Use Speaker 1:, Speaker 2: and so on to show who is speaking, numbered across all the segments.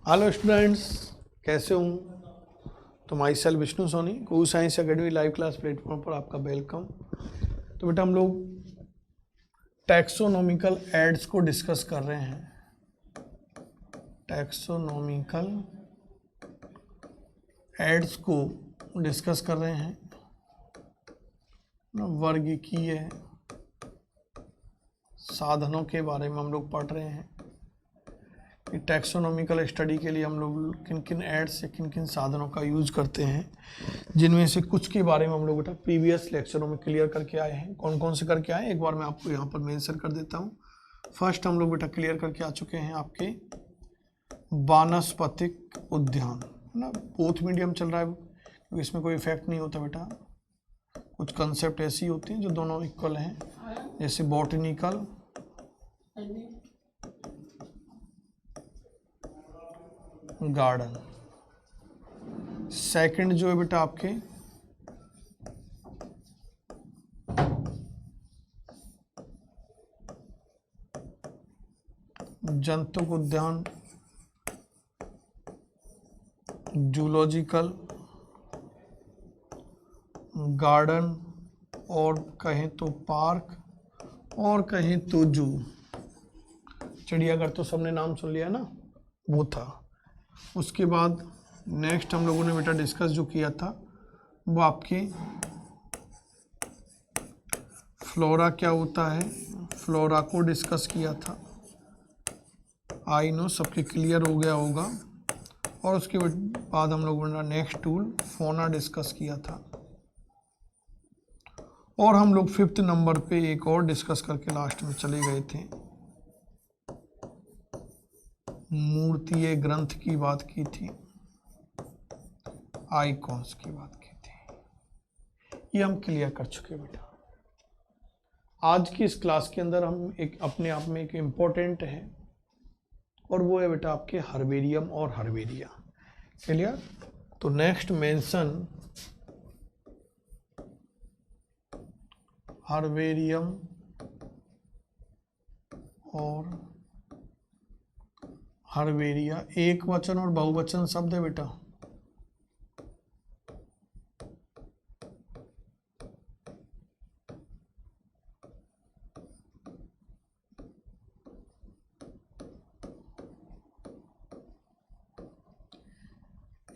Speaker 1: Hello students, कैसे हूँ? तो माई सेल्फ विष्णु सोनी, कू science academy live class platform पर आपका वेलकम। तो बेटा हम लोग टैक्सोनॉमिकल एड्स को डिस्कस कर रहे हैं। टैक्सोनॉमिकल एड्स को डिस्कस कर रहे हैं, वर्गीकीय साधनों के बारे में हम लोग पढ़ रहे हैं कि टैक्सोनॉमिकल स्टडी के लिए हम लोग किन किन एड्स या किन किन साधनों का यूज करते हैं, जिनमें से कुछ के बारे में हम लोग बेटा प्रीवियस लेक्चरों में क्लियर करके आए हैं। कौन कौन से करके आए, एक बार मैं आपको यहाँ पर मेंशन कर देता हूँ। फर्स्ट हम लोग बेटा क्लियर करके आ चुके हैं आपके वानस्पतिक उद्यान, है ना। बोथ मीडियम चल रहा है क्योंकि इसमें कोई इफेक्ट नहीं होता बेटा। कुछ कंसेप्ट ऐसी होती हैं जो दोनों इक्वल हैं, जैसे बॉटनिकल गार्डन। सेकंड जो है बेटा आपके जंतु उद्यान, जूलॉजिकल गार्डन, और कहें तो पार्क, और कहें तो जू। चिड़ियाघर तो सबने नाम सुन लिया ना, वो था। उसके बाद नेक्स्ट हम लोगों ने बेटा डिस्कस जो किया था वो आपके फ्लोरा क्या होता है, फ्लोरा को डिस्कस किया था। आई नो सबके क्लियर हो गया होगा। और उसके बाद हम लोगों ने नेक्स्ट टूल फोना डिस्कस किया था। और हम लोग 5th नंबर पे एक और डिस्कस करके लास्ट में चले गए थे, मूर्तीय ग्रंथ की बात की थी, आइकॉन्स की बात की थी। ये हम क्लियर कर चुके बेटा। आज की इस क्लास के अंदर हम एक अपने आप में एक इम्पोर्टेंट है, और वो है बेटा आपके हर्बेरियम और हर्बेरिया। क्लियर? तो नेक्स्ट मेंशन हर्बेरियम और हर्बेरिया। एक वचन और बहुवचन शब्द है बेटा।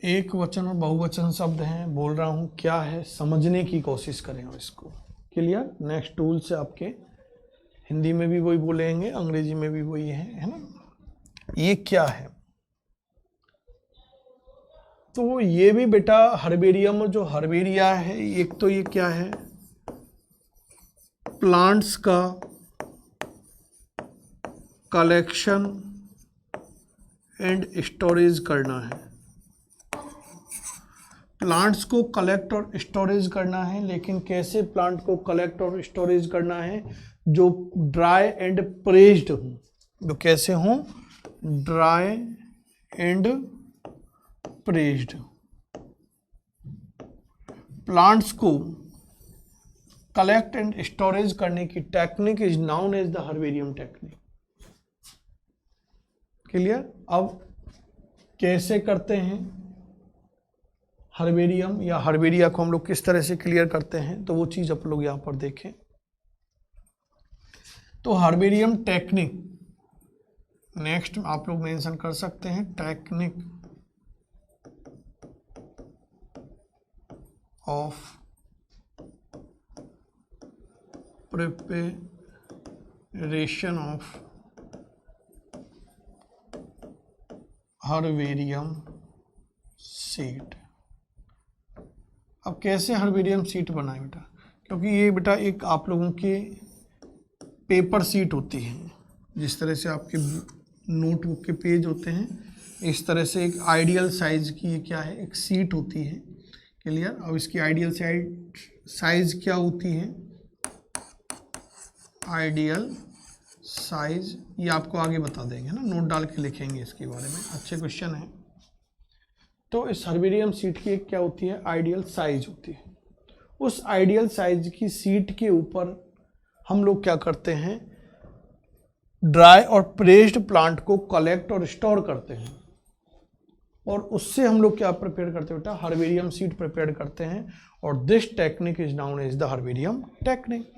Speaker 1: एक वचन और बहुवचन शब्द हैं। बोल रहा हूं क्या है, समझने की कोशिश करें और इसको। क्लियर? नेक्स्ट टूल से आपके हिंदी में भी वही बोलेंगे, अंग्रेजी में भी वही है ना। ये क्या है? तो ये भी बेटा हर्बेरियम और जो हर्बेरिया है, एक तो ये क्या है, प्लांट्स का कलेक्शन एंड स्टोरेज करना है। प्लांट्स को कलेक्ट और स्टोरेज करना है, लेकिन कैसे प्लांट को कलेक्ट और स्टोरेज करना है? जो ड्राई एंड प्रेस्ड हो। जो कैसे हों? Dry and pressed. प्लांट्स को कलेक्ट एंड स्टोरेज करने की technique is known as the herbarium technique. Clear? अब कैसे करते हैं हर्बेरियम या हर्बेरिया को हम लोग किस तरह से क्लियर करते हैं, तो वो चीज आप लोग यहां पर देखें। तो हर्बेरियम टेक्निक नेक्स्ट आप लोग मेंशन कर सकते हैं, technique of preparation of herbarium seat. अब कैसे हर्बेरियम सीट बनाए बेटा? क्योंकि ये बेटा एक आप लोगों के पेपर सीट होती है, जिस तरह से आपके नोटबुक के पेज होते हैं, इस तरह से एक आइडियल साइज की ये क्या है, एक सीट होती है। क्लियर? अब इसकी आइडियल साइज क्या होती है? आइडियल साइज ये आपको आगे बता देंगे ना, नोट डाल के लिखेंगे इसके बारे में। अच्छे क्वेश्चन है। तो इस हर्बेरियम सीट की एक क्या होती है, आइडियल साइज होती है। उस आइडियल साइज की सीट के ऊपर हम लोग क्या करते हैं, ड्राई और प्रेस्ड प्लांट को कलेक्ट और स्टोर करते हैं। और उससे हम लोग क्या प्रिपेयर करते हैं बेटा, हर्बेरियम सीड प्रिपेयर करते हैं, और this technique is known as the herbarium technique.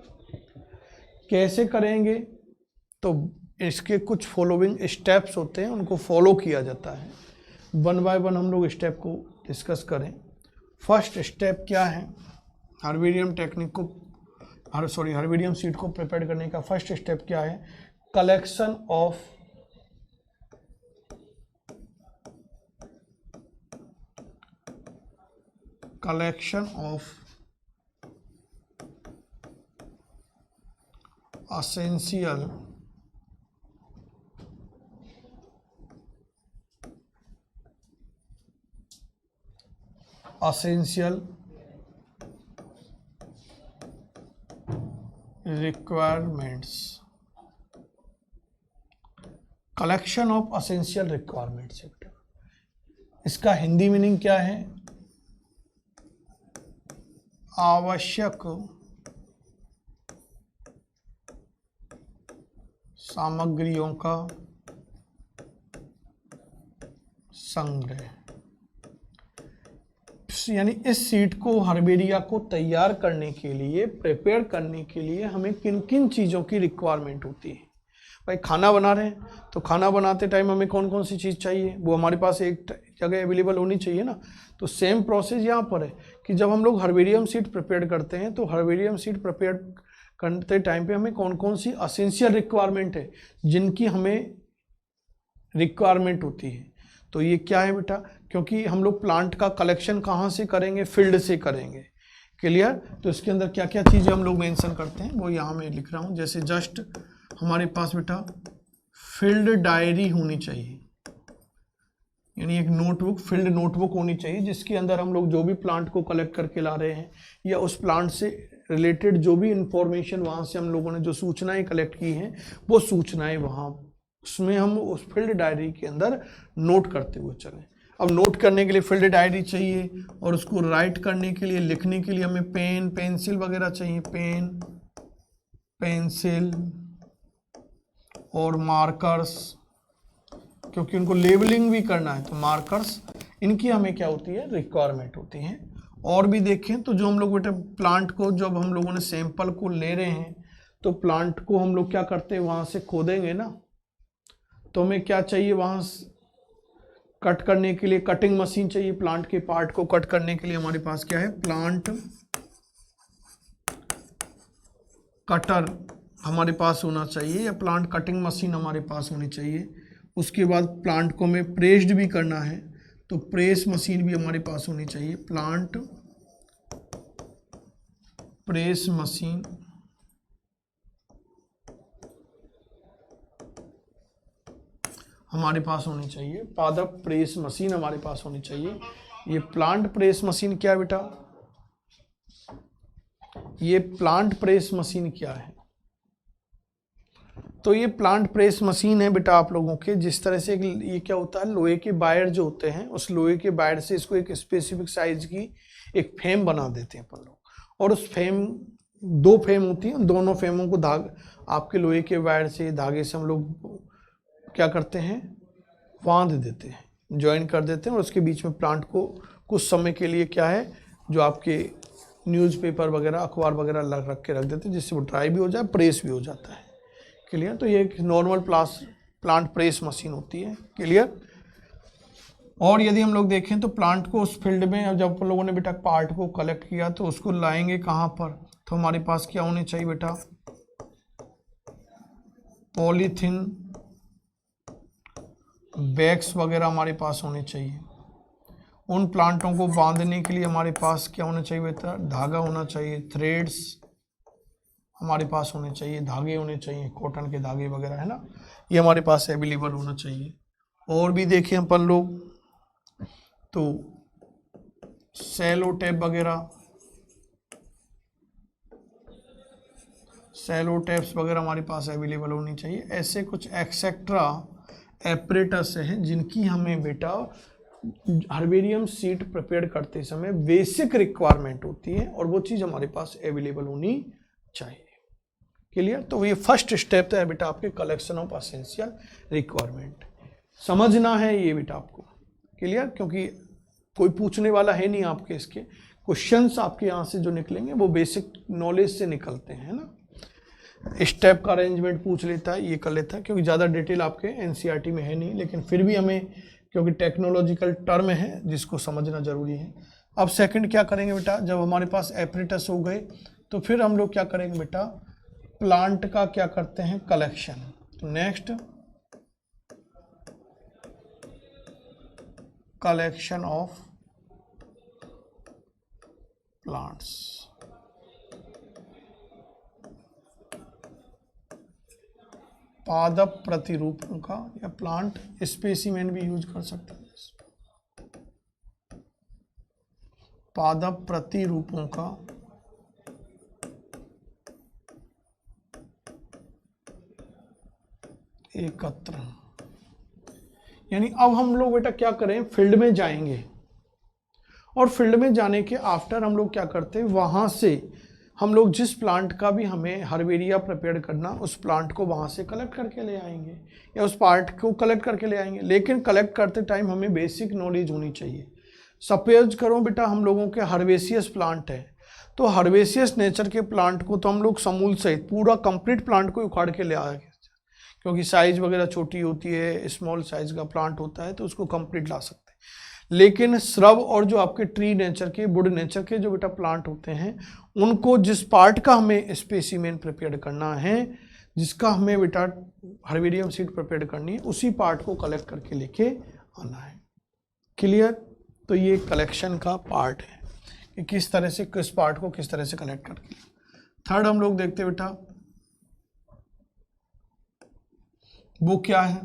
Speaker 1: कैसे करेंगे, तो इसके कुछ फॉलोइंग स्टेप्स होते हैं, उनको फॉलो किया जाता है। वन बाय वन हम लोग स्टेप को डिस्कस करें। फर्स्ट स्टेप क्या है, हर्बेरियम टेक्निक को हर्बेरियम सीड को प्रिपेयर करने का फर्स्ट स्टेप क्या है, collection of essential requirements, collection of essential requirements. इसका हिंदी मीनिंग क्या है, आवश्यक सामग्रियों का संग्रह। यानी इस सीड को, हर्बेरिया को तैयार करने के लिए, प्रिपेयर करने के लिए हमें किन किन चीज़ों की रिक्वायरमेंट होती है। भाई खाना बना रहे हैं तो खाना बनाते टाइम हमें कौन कौन सी चीज़ चाहिए, वो हमारे पास एक जगह अवेलेबल होनी चाहिए ना। तो सेम प्रोसेस यहाँ पर है कि जब हम लोग हर्बेरियम सीड प्रिपेयर करते हैं तो हर्बेरियम सीड प्रिपेयर करते टाइम पे हमें कौन कौन सी असेंशियल रिक्वायरमेंट है जिनकी हमें रिक्वायरमेंट होती है। तो ये क्या है बेटा, क्योंकि हम लोग प्लांट का कलेक्शन कहाँ से करेंगे, फील्ड से करेंगे। क्लियर। तो इसके अंदर क्या क्या चीज़ें हम लोग मेंशन करते हैं वो यहाँ मैं लिख रहा हूँ। जैसे जस्ट हमारे पास बेटा फील्ड डायरी होनी चाहिए, यानी एक नोटबुक, फील्ड नोटबुक होनी चाहिए जिसके अंदर हम लोग जो भी प्लांट को कलेक्ट करके ला रहे हैं या उस प्लांट से रिलेटेड जो भी इंफॉर्मेशन वहाँ से हम लोगों ने जो सूचनाएं कलेक्ट की हैं वो सूचनाएं वहाँ उसमें हम उस फील्ड डायरी के अंदर नोट करते हुए चलें। अब नोट करने के लिए फील्ड डायरी चाहिए और उसको राइट करने के लिए, लिखने के लिए हमें पेन पेंसिल वगैरह चाहिए, पेन पेंसिल और मार्कर्स, क्योंकि उनको लेबलिंग भी करना है तो मार्कर्स, इनकी हमें क्या होती है, रिक्वायरमेंट होती है। और भी देखें तो जो हम लोग बेटा प्लांट को, जब हम लोगों ने सैंपल को ले रहे हैं तो प्लांट को हम लोग क्या करते हैं, वहाँ से खोदेंगे ना, तो हमें क्या चाहिए, वहाँ कट करने के लिए कटिंग मशीन चाहिए। प्लांट के पार्ट को कट करने के लिए हमारे पास क्या है, प्लांट कटर हमारे पास होना चाहिए या प्लांट कटिंग मशीन हमारे पास होनी चाहिए। उसके बाद प्लांट को हमें प्रेस्ड भी करना है तो प्रेस मशीन भी हमारे पास होनी चाहिए, प्लांट प्रेस मशीन हमारे पास होनी चाहिए, पादप प्रेस मशीन हमारे पास होनी चाहिए। ये प्लांट प्रेस मशीन क्या है बेटा, ये प्लांट प्रेस मशीन क्या है, तो ये प्लांट प्रेस मशीन है बेटा आप लोगों के, जिस तरह से ये क्या होता है, लोहे के वायर जो होते हैं उस लोहे के वायर से इसको एक स्पेसिफिक साइज की एक फ्रेम बना देते हैं अपन लोग, और उस फ्रेम, दो फ्रेम होती हैं, दोनों फ्रेमों को आपके लोहे के वायर से, धागे से हम लोग क्या करते हैं, बांध देते हैं, ज्वाइन कर देते हैं, और उसके बीच में प्लांट को कुछ समय के लिए क्या है, जो आपके न्यूज़पेपर वगैरह, अखबार वगैरह रख के रख देते हैं, जिससे वो ड्राई भी हो जाए, प्रेस भी हो जाता है। क्लियर। तो ये एक नॉर्मल प्लांट प्रेस मशीन होती है। क्लियर। और यदि हम लोग देखें तो प्लांट को उस फील्ड में जब हम लोगों ने बेटा पार्ट को कलेक्ट किया तो उसको लाएंगे कहाँ पर, तो हमारे पास क्या होने चाहिए बेटा, पॉलीथीन बैग्स वगैरह हमारे पास होने चाहिए। उन प्लांटों को बांधने के लिए हमारे पास क्या होना चाहिए बेटा, धागा होना चाहिए, थ्रेड्स हमारे पास होने चाहिए, धागे होने चाहिए, कॉटन के धागे वगैरह है ना, ये हमारे पास अवेलेबल होना चाहिए। और भी देखें अपन लोग तो सेलो टेप वगैरह, सेलो टेप्स वगैरह हमारे पास अवेलेबल होनी चाहिए। ऐसे कुछ एक्सेट्रा एपरेटस हैं जिनकी हमें बेटा हर्बेरियम सीड प्रिपेयर करते समय बेसिक रिक्वायरमेंट होती है और वो चीज़ हमारे पास अवेलेबल होनी चाहिए। क्लियर। तो ये फर्स्ट स्टेप है बेटा आपके कलेक्शन ऑफ एसेंशियल रिक्वायरमेंट, समझना है ये बेटा आपको। क्लियर, क्योंकि कोई पूछने वाला है नहीं आपके, इसके क्वेश्चंस आपके यहाँ से जो निकलेंगे वो बेसिक नॉलेज से निकलते हैं ना। स्टेप का अरेंजमेंट पूछ लेता है, ये कर लेता है, क्योंकि ज़्यादा डिटेल आपके एनसीईआरटी में है नहीं, लेकिन फिर भी हमें, क्योंकि टेक्नोलॉजिकल टर्म है जिसको समझना जरूरी है। अब सेकंड क्या करेंगे बेटा, जब हमारे पास एपरेटस हो गए तो फिर हम लोग क्या करेंगे बेटा, प्लांट का क्या करते हैं, कलेक्शन। तो नेक्स्ट कलेक्शन ऑफ प्लांट्स। पादप प्रतिरूपों का, या प्लांट स्पेसिमेन भी यूज कर सकते हैं, पादप प्रतिरूपों का एकत्र। यानी अब हम लोग बेटा क्या करें, फील्ड में जाएंगे, और फील्ड में जाने के आफ्टर हम लोग क्या करते हैं, वहां से हम लोग जिस प्लांट का भी हमें हर्बेरिया प्रिपेयर करना, उस प्लांट को वहां से कलेक्ट करके ले आएंगे, या उस पार्ट को कलेक्ट करके ले आएंगे। लेकिन कलेक्ट करते टाइम हमें बेसिक नॉलेज होनी चाहिए। सपोज करो बेटा हम लोगों के हर्बेसियस प्लांट है, तो हर्बेसियस नेचर के प्लांट को तो हम लोग समूल सहित पूरा कंप्लीट प्लांट को उखाड़ के ले आएंगे, क्योंकि साइज वगैरह छोटी होती है, स्मॉल साइज का प्लांट होता है, तो उसको कंप्लीट ला सकते हैं। लेकिन श्रब और जो आपके ट्री नेचर के, वुड नेचर के जो बेटा प्लांट होते हैं, उनको जिस पार्ट का हमें स्पेसिमेन प्रिपेयर करना है, जिसका हमें बेटा हर्बेरियम सीड प्रिपेयर करनी है, उसी पार्ट को कलेक्ट करके लेके आना है। क्लियर। तो ये कलेक्शन का पार्ट है कि किस तरह से किस पार्ट को किस तरह से कलेक्ट करके। थर्ड हम लोग देखते बेटा वो क्या है,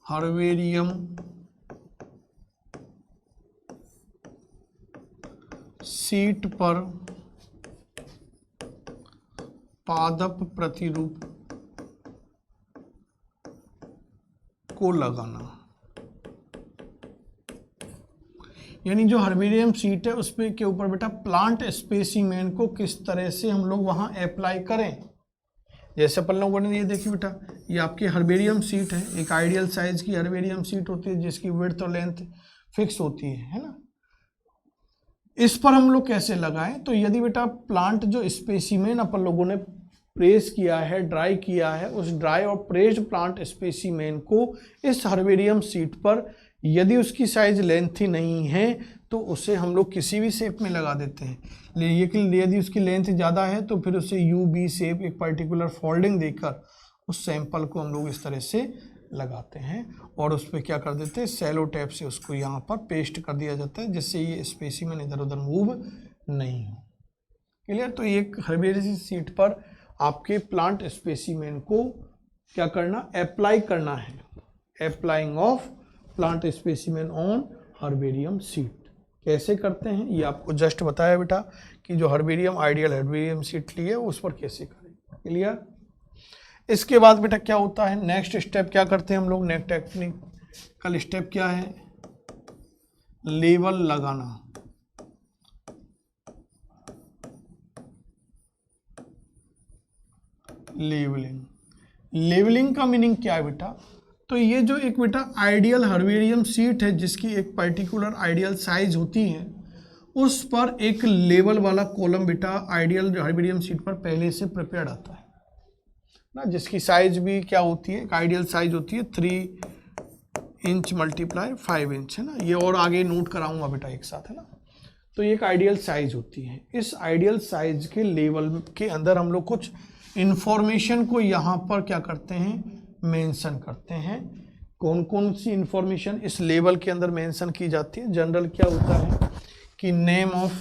Speaker 1: हर्बेरियम सीट पर पादप प्रतिरूप को लगाना। यानी जो हर्बेरियम सीट है उस पे के ऊपर बेटा प्लांट स्पेसिमेन को किस तरह से हम लोग वहां अप्लाई करें। जैसे अपन लोगों ने ये देखिए बेटा, ये आपकी हर्बेरियम सीट है, एक आइडियल साइज की हर्बेरियम सीट होती है जिसकी विड्थ और लेंथ फिक्स होती है ना। इस पर हम लोग कैसे लगाएं, तो यदि बेटा प्लांट जो स्पेसिमेन अपन लोगों ने प्रेस किया है, ड्राई किया है, उस ड्राई और प्रेस्ड प्लांट स्पेसिमेन को इस हर्बेरियम सीट पर, यदि उसकी साइज लेंथ ही नहीं है तो उसे हम लोग किसी भी शेप में लगा देते हैं। यदि उसकी लेंथ ज़्यादा है तो फिर उसे यू बी शेप, एक पर्टिकुलर फोल्डिंग देकर उस सैंपल को हम लोग इस तरह से लगाते हैं, और उस पर क्या कर देते हैं, सेलो टेप से उसको यहाँ पर पेस्ट कर दिया जाता है, जिससे ये स्पेसिमेन इधर उधर मूव नहीं हो। क्लियर। तो ये हर्बेरियम सीट पर आपके प्लांट स्पेसिमेन को क्या करना, अप्लाई करना है, applying of plant specimen on herbarium seat. कैसे करते हैं ये आपको जस्ट बताया बेटा, कि जो हर्बेरियम आइडियल हर्बेरियम सीट ली है उस पर कैसे करें। क्लियर। इसके बाद बेटा क्या होता है, नेक्स्ट स्टेप क्या करते हैं हम लोग, नेक्स्ट टेक्निकल स्टेप क्या है, लेबल लगाना। लेबलिंग। लेबलिंग का मीनिंग क्या है बेटा, तो ये जो एक बेटा आइडियल हर्बेरियम सीट है जिसकी एक पर्टिकुलर आइडियल साइज होती है, उस पर एक लेवल वाला कॉलम बेटा आइडियल हर्बेरियम सीट पर पहले से प्रिपेयर्ड आता है ना, जिसकी साइज भी क्या होती है, एक आइडियल साइज होती है 3 इंच मल्टीप्लाई 5 इंच है ना, ये और आगे नोट कराऊंगा बेटा एक साथ है ना। तो ये एक आइडियल साइज होती है। इस आइडियल साइज के लेवल के अंदर हम लोग कुछ इंफॉर्मेशन को यहाँ पर क्या करते हैं, मेंशन करते हैं। कौन कौन सी इंफॉर्मेशन इस लेवल के अंदर मेंशन की जाती है, जनरल क्या होता है कि name of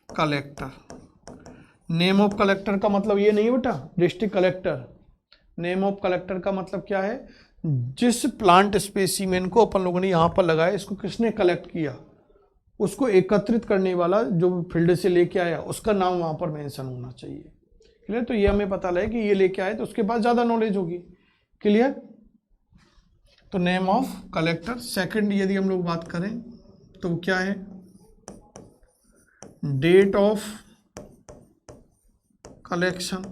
Speaker 1: collector. Name of collector का मतलब ये नहीं बेटा district collector, name of collector का मतलब क्या है, जिस प्लांट स्पेसिमेन को अपन लोगों ने यहाँ पर लगाया, इसको किसने कलेक्ट किया, उसको एकत्रित करने वाला जो फील्ड से लेके आया उसका नाम वहाँ पर मेंशन होना चाहिए। क्लियर। तो ये हमें पता लगे कि ये लेके आए तो उसके पास ज़्यादा नॉलेज होगी। क्लियर। तो नेम ऑफ कलेक्टर। सेकंड यदि हम लोग बात करें तो क्या है, डेट ऑफ कलेक्शन,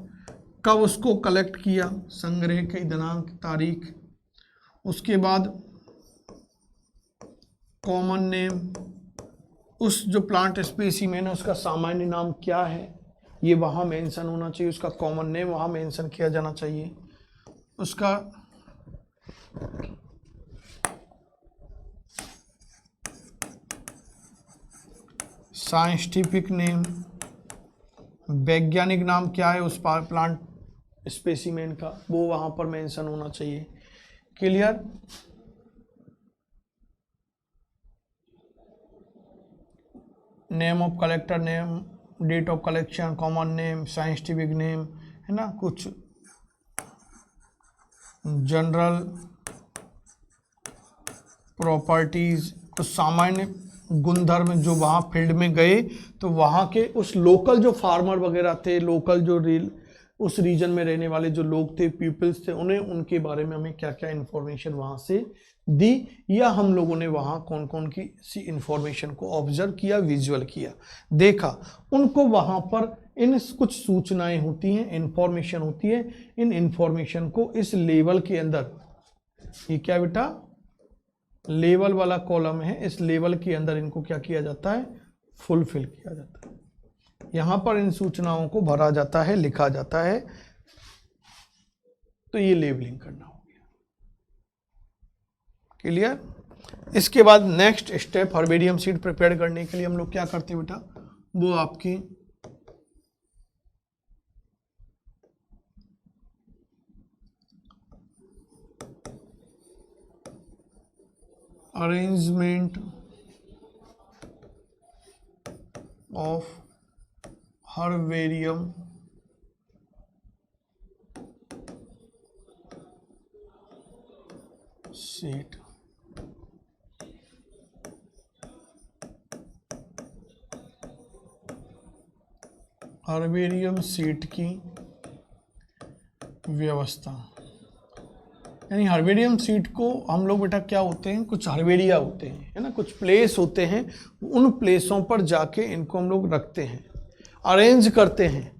Speaker 1: कब उसको कलेक्ट किया, संग्रह की दिनांक तारीख। उसके बाद कॉमन नेम, उस जो प्लांट स्पेसीमेन है उसका सामान्य नाम क्या है, ये वहाँ मेंशन होना चाहिए, उसका कॉमन नेम वहाँ मेंशन किया जाना चाहिए। उसका साइंटिफिक नेम, वैज्ञानिक नाम क्या है उस प्लांट स्पेसीमेन का, वो वहाँ पर मेंशन होना चाहिए। Clear. Name of collector, name, date of collection, common name, scientific name, है ना, कुछ जनरल प्रॉपर्टीज, कुछ सामान्य गुणधर्म जो वहाँ फील्ड में गए तो वहाँ के उस लोकल जो फार्मर वगैरह थे, लोकल जो उस रीजन में रहने वाले जो लोग थे, पीपल्स थे, उन्हें उनके बारे में हमें क्या क्या इन्फॉर्मेशन वहाँ से दी, या हम लोगों ने वहाँ कौन कौन की सी इन्फॉर्मेशन को ऑब्जर्व किया, विजुअल किया, देखा, उनको वहाँ पर इन कुछ सूचनाएं होती हैं, इन्फॉर्मेशन होती है, इन इन्फॉर्मेशन को इस लेवल के अंदर, ये क्या बेटा लेवल वाला कॉलम है, इस लेवल के अंदर इनको क्या किया जाता है, फुलफिल किया जाता है। यहाँ पर इन सूचनाओं को भरा जाता है, लिखा जाता है, तो ये लेबलिंग करना हो गया। क्लियर। इसके बाद next step, herbarium seed prepare करने के लिए हम लोग क्या करते हैं बेटा, वो आपकी arrangement of herbarium seed. Herbarium seed की व्यवस्था, यानी हर्बेरियम सीड को हम लोग बेटा क्या होते हैं, कुछ हर्बेरिया होते हैं, है ना, कुछ प्लेस होते हैं, उन प्लेसों पर जाके इनको हम लोग रखते हैं, अरेंज करते हैं।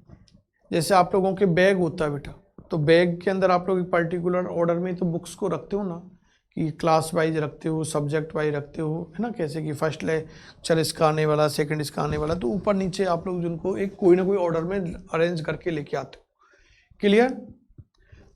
Speaker 1: जैसे आप लोगों के बैग होता है बेटा, तो बैग के अंदर आप लोग एक पर्टिकुलर ऑर्डर में तो बुक्स को रखते हो ना, कि क्लास वाइज रखते हो, सब्जेक्ट वाइज रखते हो, है ना, कैसे कि फर्स्ट लेक्चर इसका आने वाला, सेकंड इसका आने वाला, तो ऊपर नीचे आप लोग जिनको एक कोई ना कोई ऑर्डर में अरेंज करके लेके आते हो। क्लियर।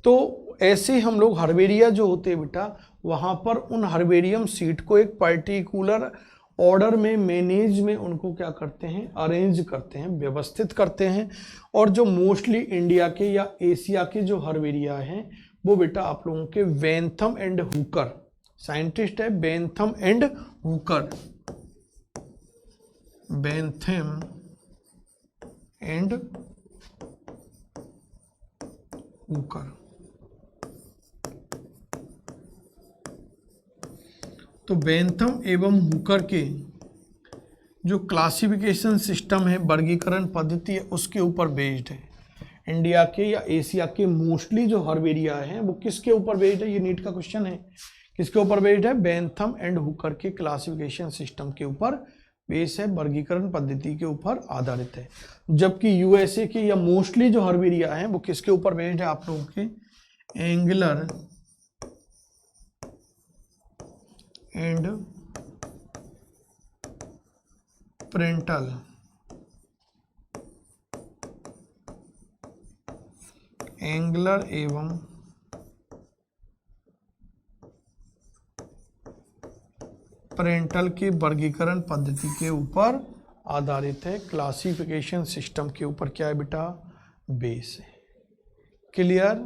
Speaker 1: तो ऐसे हम लोग हर्बेरिया जो होते हैं बेटा, वहाँ पर उन हर्बेरियम सीड को एक पर्टिकुलर ऑर्डर में, मैनेज में उनको क्या करते हैं, अरेंज करते हैं, व्यवस्थित करते हैं। और जो मोस्टली इंडिया के या एशिया के जो हर्बेरिया हैं, वो बेटा आप लोगों के बेंथम एंड हुकर, साइंटिस्ट है Bentham and Hooker, Bentham and Hooker. तो बेंथम एवं हुकर के जो क्लासिफिकेशन सिस्टम है, वर्गीकरण पद्धति है, उसके ऊपर बेस्ड है। इंडिया के या एशिया के मोस्टली जो हर्बेरिया हैं वो किसके ऊपर बेस्ड है, ये नीट का क्वेश्चन है, किसके ऊपर बेस्ड है, बेंथम एंड हुकर के क्लासिफिकेशन सिस्टम के ऊपर बेस है, वर्गीकरण पद्धति के ऊपर आधारित है। जबकि यूएसए के या मोस्टली जो हर्बेरिया हैं वो किसके ऊपर बेस्ड है, आप लोगों के एंगुलर एंड प्रेंटल एंगुलर एवं प्रेंटल के वर्गीकरण पद्धति के ऊपर आधारित है, क्लासिफिकेशन सिस्टम के ऊपर क्या है बेटा, बेस है। क्लियर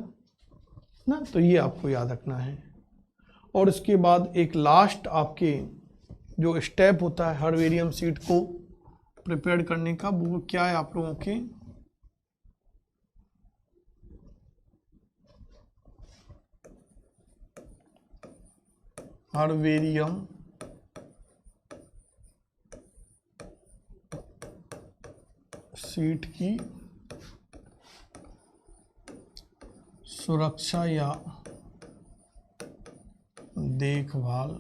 Speaker 1: ना, तो ये आपको याद रखना है। और इसके बाद एक लास्ट आपके जो स्टेप होता है हर्बेरियम सीड को प्रिपेयर करने का, वो क्या है आप लोगों के, हर्बेरियम सीड की सुरक्षा या देखभाल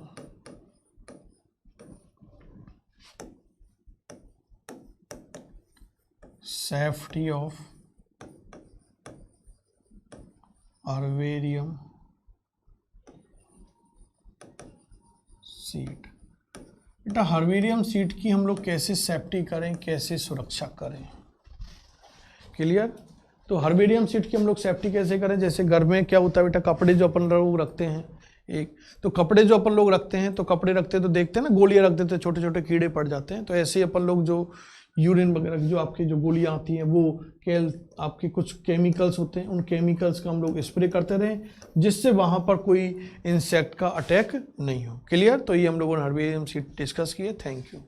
Speaker 1: सेफ्टी ऑफ हर्बेरियम सीड। बेटा हर्बेरियम सीड की हम लोग कैसे सेफ्टी करें, कैसे सुरक्षा करें, क्लियर। तो हर्बेरियम सीड की हम लोग सेफ्टी कैसे करें, जैसे घर में क्या होता है बेटा, कपड़े जो अपन लोग रखते हैं, एक तो कपड़े जो अपन लोग रखते हैं, तो कपड़े रखते हैं तो देखते हैं ना गोलियां रख देते हैं, छोटे छोटे कीड़े पड़ जाते हैं। तो ऐसे ही अपन लोग जो यूरिन वगैरह जो आपकी जो गोलियां आती हैं वो आपके कुछ केमिकल्स होते हैं, उन केमिकल्स का हम लोग स्प्रे करते रहें जिससे वहां पर कोई इंसेक्ट का अटैक नहीं हो, क्लियर। तो ये हम लोगों ने हर्बेरियम सीड डिस्कस किए। Thank you.